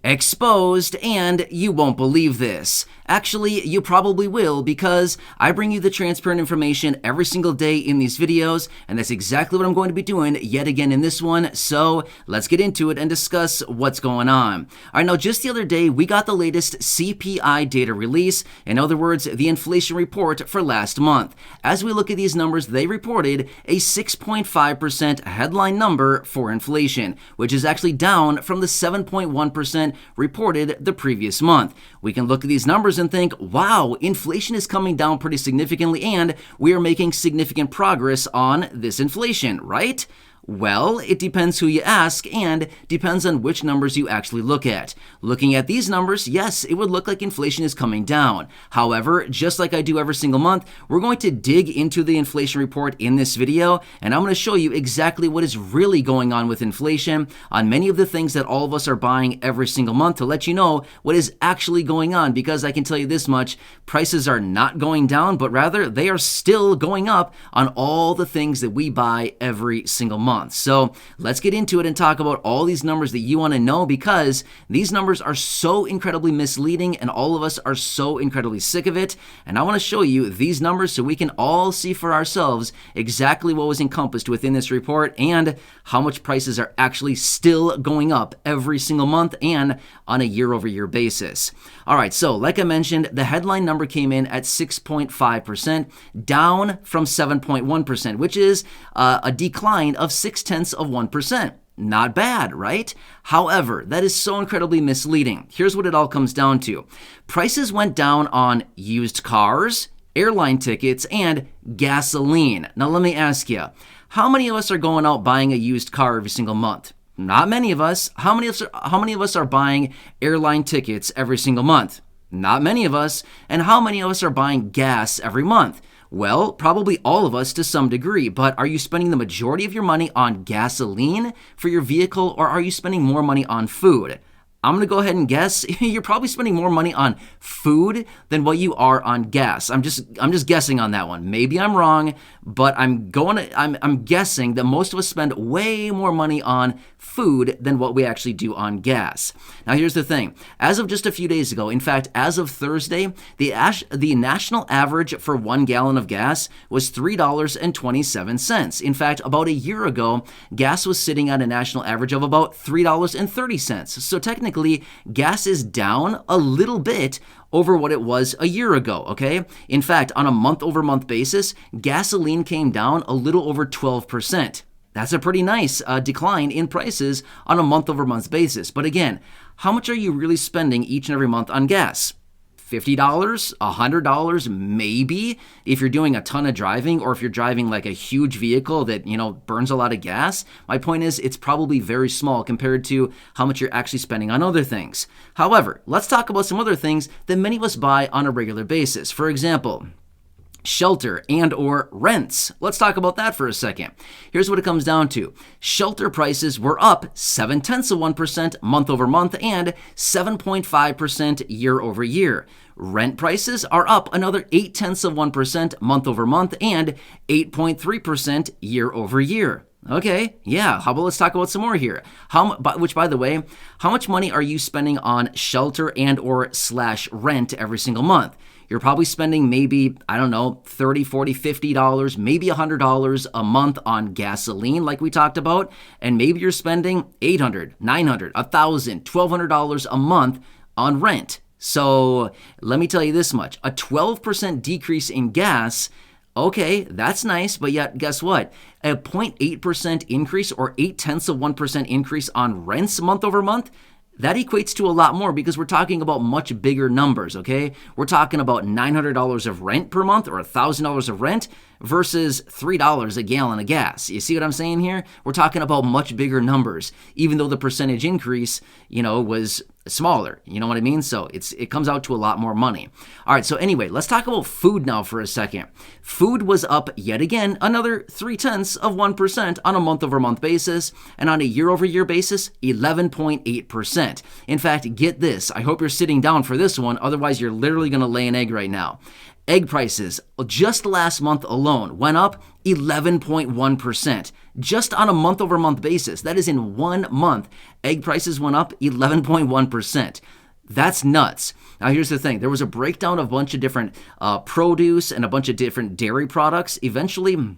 Exposed, and you won't believe this. Actually, you probably will because I bring you the transparent information every single day in these videos, and that's exactly what I'm going to be doing yet again in this one. So let's get into it and discuss what's going on. All right, now just the other day, we got the latest CPI data release. In other words, the inflation report for last month. As we look at these numbers, they reported a 6.5% headline number for inflation, which is actually down from the 7.1% reported the previous month. We can look at these numbers and think, wow, inflation is coming down pretty significantly and we are making significant progress on this inflation, right? Well, it depends who you ask and depends on which numbers you actually look at. Looking at these numbers, yes, it would look like inflation is coming down. However, just like I do every single month, we're going to dig into the inflation report in this video, and I'm going to show you exactly what is really going on with inflation on many of the things that all of us are buying every single month to let you know what is actually going on, because I can tell you this much, prices are not going down, but rather they are still going up on all the things that we buy every single month. So let's get into it and talk about all these numbers that you want to know, because these numbers are so incredibly misleading and all of us are so incredibly sick of it. And I want to show you these numbers so we can all see for ourselves exactly what was encompassed within this report and how much prices are actually still going up every single month and on a year-over-year basis. All right, so like I mentioned, the headline number came in at 6.5%, down from 7.1%, which is a decline of 0.6%. Not bad, right? However, that is so incredibly misleading. Here's what it all comes down to. Prices went down on used cars, airline tickets, and gasoline. Now let me ask you, how many of us are going out buying a used car every single month? Not many of us. How many of us are buying airline tickets every single month? Not many of us. And how many of us are buying gas every month? Well, probably all of us to some degree, but are you spending the majority of your money on gasoline for your vehicle, or are you spending more money on food? I'm going to go ahead and guess you're probably spending more money on food than what you are on gas. I'm just guessing on that one. Maybe I'm wrong, but I'm guessing that most of us spend way more money on food than what we actually do on gas. Now here's the thing. As of just a few days ago, in fact, as of Thursday, the national average for 1 gallon of gas was $3.27. In fact, about a year ago, gas was sitting at a national average of about $3.30. So technically, gas is down a little bit over what it was a year ago, okay? In fact, on a month-over-month basis, gasoline came down a little over 12%. That's a pretty nice decline in prices on a month-over-month basis. But again, how much are you really spending each and every month on gas? $50, $100, maybe, if you're doing a ton of driving, or if you're driving like a huge vehicle that, burns a lot of gas. My point is, it's probably very small compared to how much you're actually spending on other things. However, let's talk about some other things that many of us buy on a regular basis. For example, shelter and or rents. Let's talk about that for a second. Here's what it comes down to. Shelter prices were up 0.7% month over month and 7.5% year over year. Rent prices are up another 0.8% month over month and 8.3% year over year. Okay, yeah, how about let's talk about some more here. Which, by the way, how much money are you spending on shelter and or / rent every single month? You're probably spending maybe, I don't know, $30, $40, $50, maybe $100 a month on gasoline like we talked about, and maybe you're spending $800, $900, $1,000, $1,200 a month on rent. So let me tell you this much, a 12% decrease in gas, okay, that's nice, but yet guess what? A 0.8% increase or 0.8% increase on rents month over month, that equates to a lot more because we're talking about much bigger numbers, okay? We're talking about $900 of rent per month or $1,000 of rent versus $3 a gallon of gas. You see what I'm saying here? We're talking about much bigger numbers, even though the percentage increase, was smaller. You know what I mean? So it comes out to a lot more money. All right, so anyway, let's talk about food now for a second. Food was up yet again, another 0.3% on a month-over-month basis, and on a year-over-year basis, 11.8%. In fact, get this. I hope you're sitting down for this one, otherwise you're literally going to lay an egg right now. Egg prices just last month alone went up 11.1%. Just on a month-over-month basis. That is in 1 month. Egg prices went up 11.1%. That's nuts. Now, here's the thing. There was a breakdown of a bunch of different produce and a bunch of different dairy products. Eventually,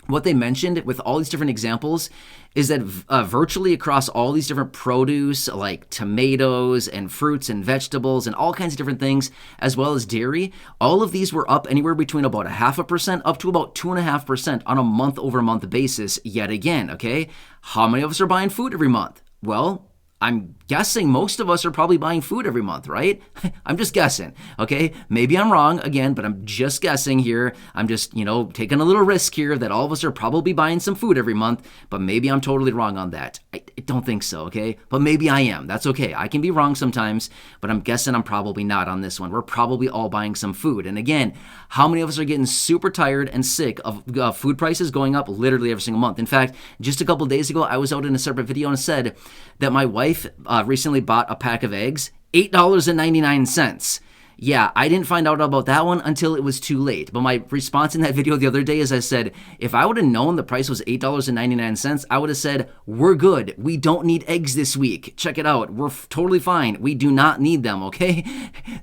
what they mentioned with all these different examples is that virtually across all these different produce, like tomatoes and fruits and vegetables and all kinds of different things, as well as dairy, all of these were up anywhere between about 0.5% up to about 2.5% on a month-over-month basis yet again, okay? How many of us are buying food every month? Well, I'm guessing most of us are probably buying food every month, right? I'm just guessing, okay? Maybe I'm wrong again, but I'm just guessing here. I'm just, taking a little risk here that all of us are probably buying some food every month, but maybe I'm totally wrong on that. I don't think so, okay? But maybe I am. That's okay. I can be wrong sometimes, but I'm guessing I'm probably not on this one. We're probably all buying some food. And again, how many of us are getting super tired and sick of food prices going up literally every single month? In fact, just a couple days ago, I was out in a separate video and said that my wife recently bought a pack of eggs, $8.99. Yeah, I didn't find out about that one until it was too late. But my response in that video the other day is I said, if I would have known the price was $8.99, I would have said, we're good. We don't need eggs this week. Check it out. We're totally fine. We do not need them, okay?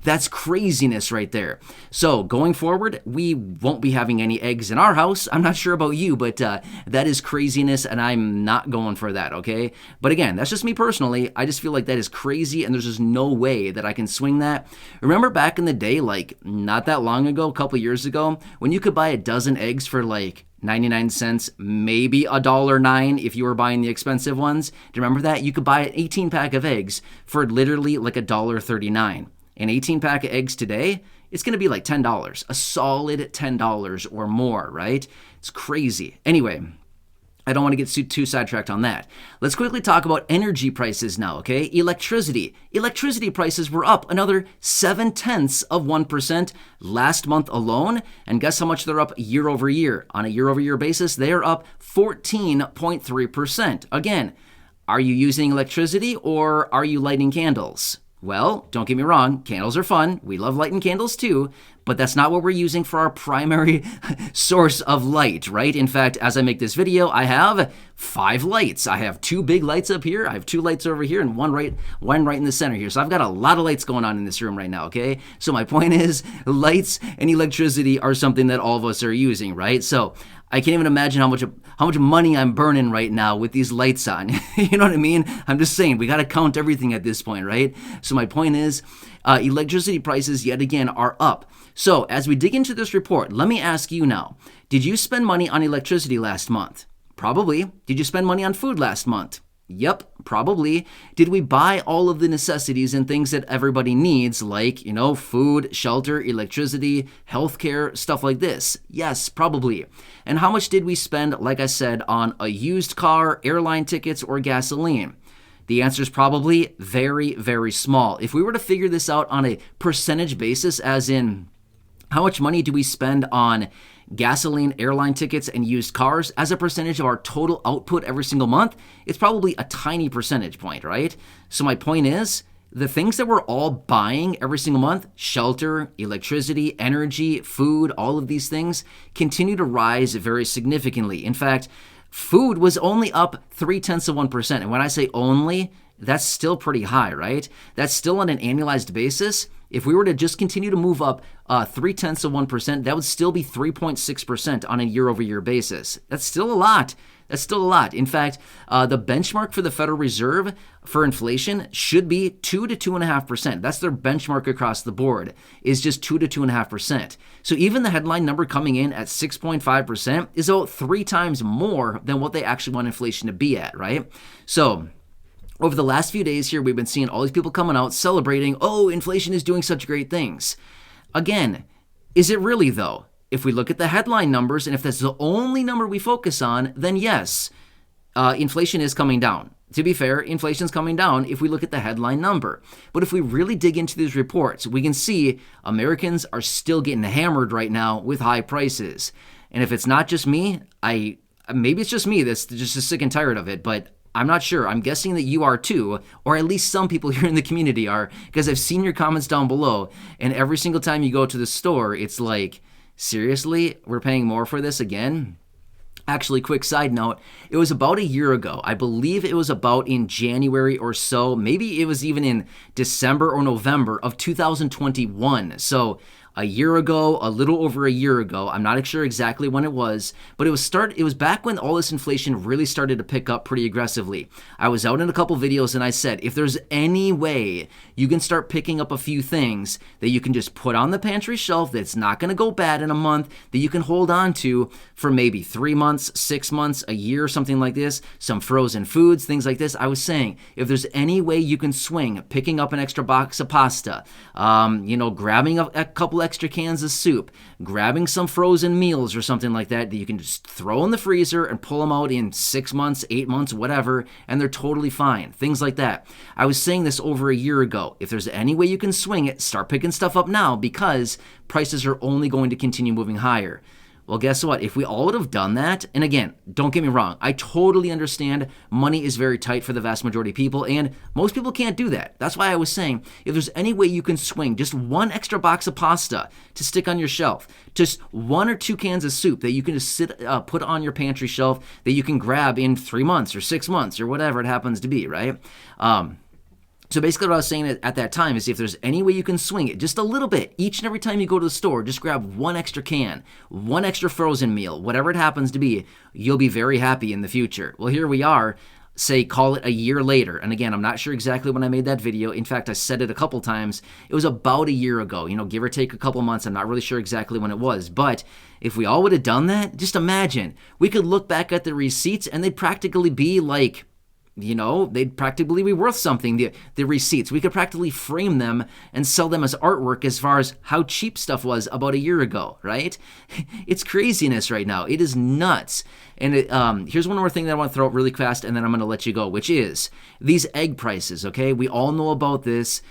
That's craziness right there. So going forward, we won't be having any eggs in our house. I'm not sure about you, but that is craziness, and I'm not going for that, okay? But again, that's just me personally. I just feel like that is crazy, and there's just no way that I can swing that. Remember back in the day, like not that long ago, a couple years ago, when you could buy a dozen eggs for like 99 cents, maybe $1.09 if you were buying the expensive ones. Do you remember that? You could buy an 18 pack of eggs for literally like $1.39. An 18 pack of eggs today, it's going to be like $10, a solid $10 or more, right? It's crazy. Anyway, I don't want to get too sidetracked on that. Let's quickly talk about energy prices now, okay? Electricity. Electricity prices were up another 0.7% last month alone. And guess how much they're up year over year? On a year-over-year basis, they are up 14.3%. Again, are you using electricity or are you lighting candles? Well, don't get me wrong, candles are fun. We love lighting candles too, but that's not what we're using for our primary source of light, right? In fact, as I make this video, I have 5 lights. I have 2 big lights up here, I have 2 lights over here, and one right in the center here. So I've got a lot of lights going on in this room right now, okay? So my point is, lights and electricity are something that all of us are using, right? So I can't even imagine how much money I'm burning right now with these lights on. You know what I mean? I'm just saying, we got to count everything at this point, right? So my point is, electricity prices yet again are up. So as we dig into this report, let me ask you now, did you spend money on electricity last month? Probably. Did you spend money on food last month? Yep, probably. Did we buy all of the necessities and things that everybody needs, like, food, shelter, electricity, healthcare, stuff like this? Yes, probably. And how much did we spend, like I said, on a used car, airline tickets, or gasoline? The answer is probably very, very small. If we were to figure this out on a percentage basis, as in how much money do we spend on gasoline, airline tickets, and used cars as a percentage of our total output every single month, it's probably a tiny percentage point, right? So my point is, the things that we're all buying every single month, shelter, electricity, energy, food, all of these things continue to rise very significantly. In fact, food was only up 0.3%. And when I say only, that's still pretty high, right? That's still on an annualized basis. If we were to just continue to move up 0.3%, that would still be 3.6% on a year-over-year basis. That's still a lot. That's still a lot. In fact, the benchmark for the Federal Reserve for inflation should be 2 to 2.5%. That's their benchmark across the board, is just 2 to 2.5%. So even the headline number coming in at 6.5% is about 3 times more than what they actually want inflation to be at, right? So over the last few days here, we've been seeing all these people coming out celebrating, oh, inflation is doing such great things. Again, is it really though? If we look at the headline numbers, and if that's the only number we focus on, then yes, inflation is coming down. To be fair, inflation is coming down if we look at the headline number. But if we really dig into these reports, we can see Americans are still getting hammered right now with high prices. And if it's not just me, maybe it's just me that's just sick and tired of it, but I'm not sure. I'm guessing that you are too, or at least some people here in the community are, because I've seen your comments down below, and every single time you go to the store, it's like, seriously, we're paying more for this again? Actually, quick side note, it was about a year ago. I believe it was about in January or so. Maybe it was even in December or November of 2021. So a year ago, a little over a year ago. I'm not sure exactly when it was, but it was back when all this inflation really started to pick up pretty aggressively. I was out in a couple videos and I said, if there's any way you can start picking up a few things that you can just put on the pantry shelf that's not going to go bad in a month, that you can hold on to for maybe 3 months, 6 months, a year, something like this, some frozen foods, things like this. I was saying, if there's any way you can swing picking up an extra box of pasta, grabbing a couple extra cans of soup, grabbing some frozen meals or something like that you can just throw in the freezer and pull them out in 6 months, 8 months, whatever, and they're totally fine. Things like that. I was saying this over a year ago. If there's any way you can swing it, start picking stuff up now because prices are only going to continue moving higher. Well, guess what? If we all would have done that, and again, don't get me wrong, I totally understand money is very tight for the vast majority of people, and most people can't do that. That's why I was saying, if there's any way you can swing just one extra box of pasta to stick on your shelf, just 1 or 2 cans of soup that you can just put on your pantry shelf that you can grab in 3 months or 6 months or whatever it happens to be, right? So basically what I was saying at that time is if there's any way you can swing it just a little bit, each and every time you go to the store, just grab 1 extra can, 1 extra frozen meal, whatever it happens to be, you'll be very happy in the future. Well, here we are, say call it a year later. And again, I'm not sure exactly when I made that video. In fact, I said it a couple times. It was about a year ago, give or take a couple months. I'm not really sure exactly when it was. But if we all would have done that, just imagine. We could look back at the receipts and they'd practically be like, they'd practically be worth something, the receipts. We could practically frame them and sell them as artwork as far as how cheap stuff was about a year ago, right? It's craziness right now. It is nuts. And here's one more thing that I want to throw out really fast, and then I'm going to let you go, which is these egg prices, okay? We all know about this.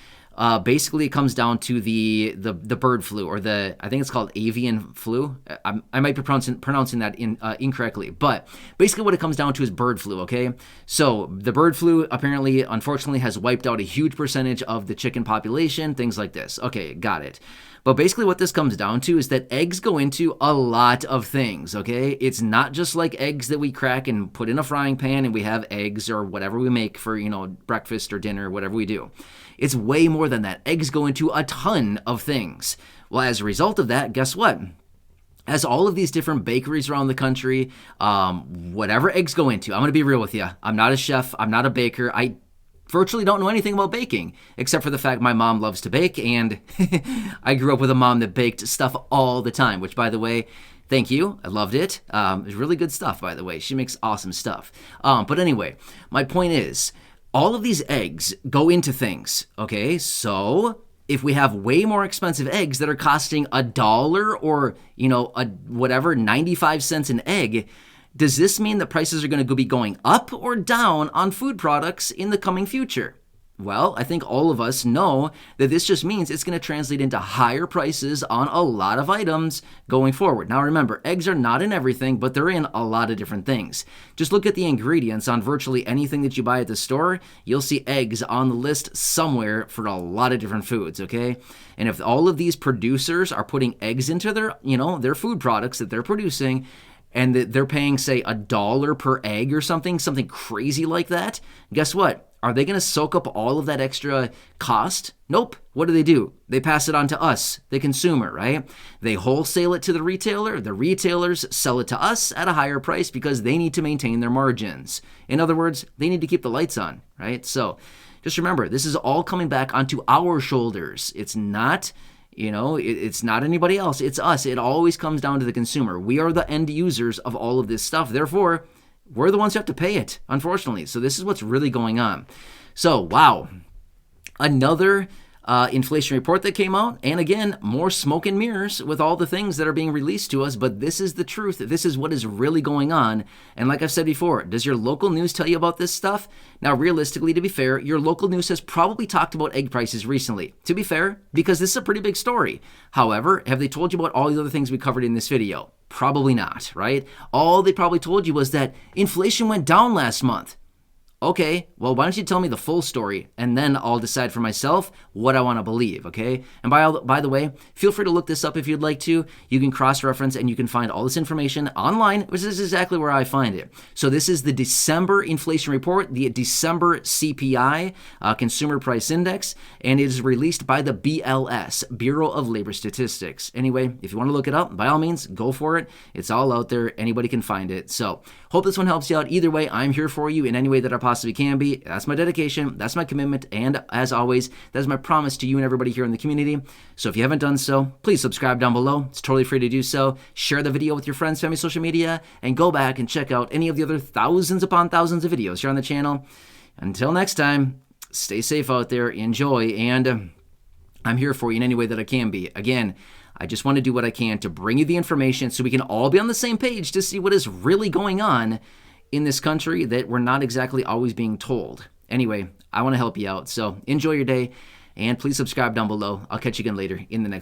Basically, it comes down to the bird flu, or I think it's called avian flu. I might be pronouncing that incorrectly, but basically what it comes down to is bird flu, okay? So the bird flu apparently, unfortunately, has wiped out a huge percentage of the chicken population, things like this. Okay, got it. But basically what this comes down to is that eggs go into a lot of things, okay? It's not just like eggs that we crack and put in a frying pan and we have eggs or whatever we make for, breakfast or dinner, whatever we do. It's way more than that. Eggs go into a ton of things. Well, as a result of that, guess what? As all of these different bakeries around the country, whatever eggs go into, I'm going to be real with you. I'm not a chef. I'm not a baker. I virtually don't know anything about baking, except for the fact my mom loves to bake, and I grew up with a mom that baked stuff all the time, which, by the way, thank you. I loved it. It was really good stuff, by the way. She makes awesome stuff. But anyway, my point is, all of these eggs go into things, okay? So if we have way more expensive eggs that are costing $1 or, whatever, 95 cents an egg, does this mean that prices are going to be going up or down on food products in the coming future? Well, I think all of us know that this just means it's going to translate into higher prices on a lot of items going forward. Now remember, eggs are not in everything, but they're in a lot of different things. Just look at the ingredients on virtually anything that you buy at the store. You'll see eggs on the list somewhere for a lot of different foods, okay? And if all of these producers are putting eggs into their food products that they're producing, and that they're paying, say, $1 per egg or something crazy like that, guess what? Are they going to soak up all of that extra cost? Nope. What do? They pass it on to us, the consumer, right? They wholesale it to the retailer. The retailers sell it to us at a higher price because they need to maintain their margins. In other words, they need to keep the lights on, right? So just remember, this is all coming back onto our shoulders. It's not... it's not anybody else. It's us. It always comes down to the consumer. We are the end users of all of this stuff. Therefore, we're the ones who have to pay it, unfortunately. So this is what's really going on. So, wow. Another inflation report that came out. And again, more smoke and mirrors with all the things that are being released to us. But this is the truth. This is what is really going on. And like I've said before, does your local news tell you about this stuff? Now, realistically, to be fair, your local news has probably talked about egg prices recently. To be fair, because this is a pretty big story. However, have they told you about all the other things we covered in this video? Probably not, right? All they probably told you was that inflation went down last month. Okay, well, why don't you tell me the full story, and then I'll decide for myself what I want to believe, okay? And by the way, feel free to look this up if you'd like to. You can cross-reference and you can find all this information online, which is exactly where I find it. So this is the December inflation report, the December CPI, Consumer Price Index, and it is released by the BLS, Bureau of Labor Statistics. Anyway, if you want to look it up, by all means, go for it. It's all out there. Anybody can find it. So hope this one helps you out. Either way, I'm here for you in any way that I possibly can be. That's my dedication. That's my commitment. And as always, that's my promise to you and everybody here in the community. So if you haven't done so, please subscribe down below. It's totally free to do so. Share the video with your friends, family, social media, and go back and check out any of the other thousands upon thousands of videos here on the channel. Until next time, stay safe out there, enjoy, and I'm here for you in any way that I can be. Again, I just want to do what I can to bring you the information so we can all be on the same page to see what is really going on in this country that we're not exactly always being told. Anyway, I want to help you out. So enjoy your day, and please subscribe down below. I'll catch you again later in the next